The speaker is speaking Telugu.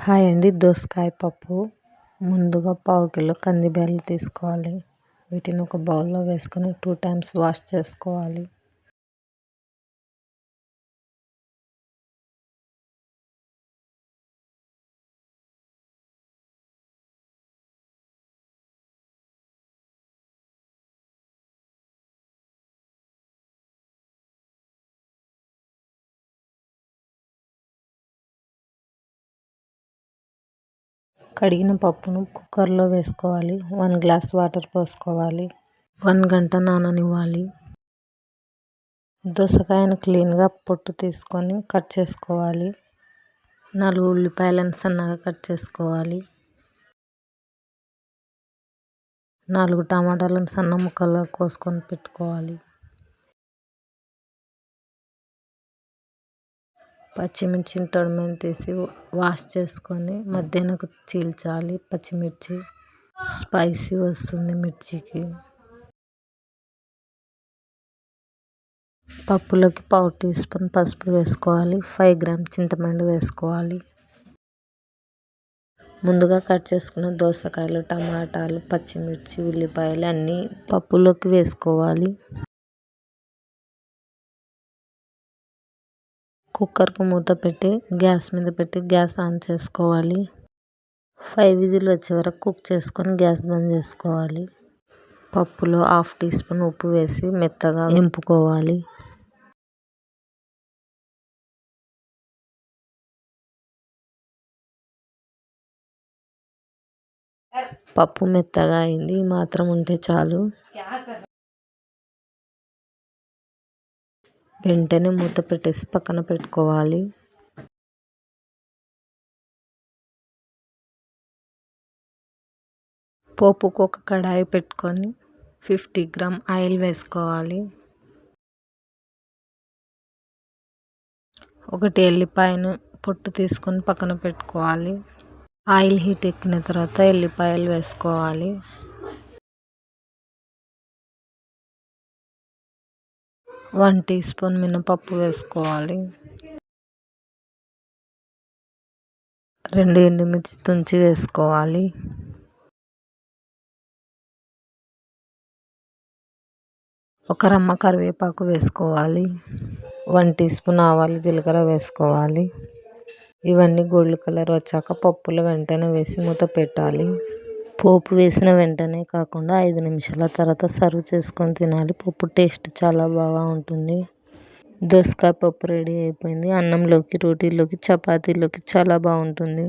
హాయ్ అండి. దోసకాయ పప్పు. ముందుగా పావు కిలో కందిబ్యాళ్ళు తీసుకోవాలి. వీటిని ఒక బౌల్లో వేసుకొని 2 టైమ్స్ వాష్ చేసుకోవాలి. కడిగిన పప్పును కుక్కర్లో వేసుకోవాలి. 1 గ్లాస్ వాటర్ పోసుకోవాలి. 1 గంట నాననివ్వాలి. దోసకాయను క్లీన్గా పొట్టు తీసుకొని కట్ చేసుకోవాలి. 4 ఉల్లిపాయలను సన్నగా కట్ చేసుకోవాలి. 4 టమాటాలను సన్న ముక్కలుగా కోసుకొని పెట్టుకోవాలి. పచ్చిమిర్చిని తొడిమని తీసి వాష్ చేసుకొని మధ్యాహ్నకు చీల్చాలి. పచ్చిమిర్చి స్పైసీ వస్తుంది మిర్చికి. పప్పులోకి పావు టీ స్పూన్ పసుపు వేసుకోవాలి. 5 గ్రామ్స్ చింతపండు వేసుకోవాలి. ముందుగా కట్ చేసుకున్న దోసకాయలు, టమాటాలు, పచ్చిమిర్చి, ఉల్లిపాయలు అన్నీ పప్పులోకి వేసుకోవాలి. కుక్కర్కు మూత పెట్టి గ్యాస్ మీద పెట్టి గ్యాస్ ఆన్ చేసుకోవాలి. 5 విజిల్ వచ్చే వరకు కుక్ చేసుకొని గ్యాస్ బంద్ చేసుకోవాలి. పప్పులో 1/2 టీ స్పూన్ ఉప్పు వేసి మెత్తగా వేపుకోవాలి. పప్పు మెత్తగా అయింది. మాత్రం ఉంటే చాలు. వెంటనే మూత పెట్టేసి పక్కన పెట్టుకోవాలి. పోపుకు ఒక కడాయి పెట్టుకొని 50 గ్రామ్ ఆయిల్ వేసుకోవాలి. 1 ఎల్లిపాయను పొట్టు తీసుకొని పక్కన పెట్టుకోవాలి. ఆయిల్ హీట్ ఎక్కిన తర్వాత ఎల్లిపాయలు వేసుకోవాలి. 1 టీ స్పూన్ మినపప్పు వేసుకోవాలి. 2 ఎండుమిర్చి తుంచి వేసుకోవాలి. ఒక రమ్మ కరివేపాకు వేసుకోవాలి. 1 టీ స్పూన్ ఆవాలు, జీలకర్ర వేసుకోవాలి. ఇవన్నీ గోల్డ్ కలర్ వచ్చాక పప్పులో వెంటనే వేసి మూత పెట్టాలి. పోపు వేసిన వెంటనే కాకుండా 5 నిమిషాల తర్వాత సర్వ్ చేసుకొని తినాలి. పప్పు టేస్ట్ చాలా బాగా ఉంటుంది. దోసకాయ పప్పు రెడీ అయిపోయింది. అన్నంలోకి, రోటీలోకి, చపాతీలోకి చాలా బాగుంటుంది.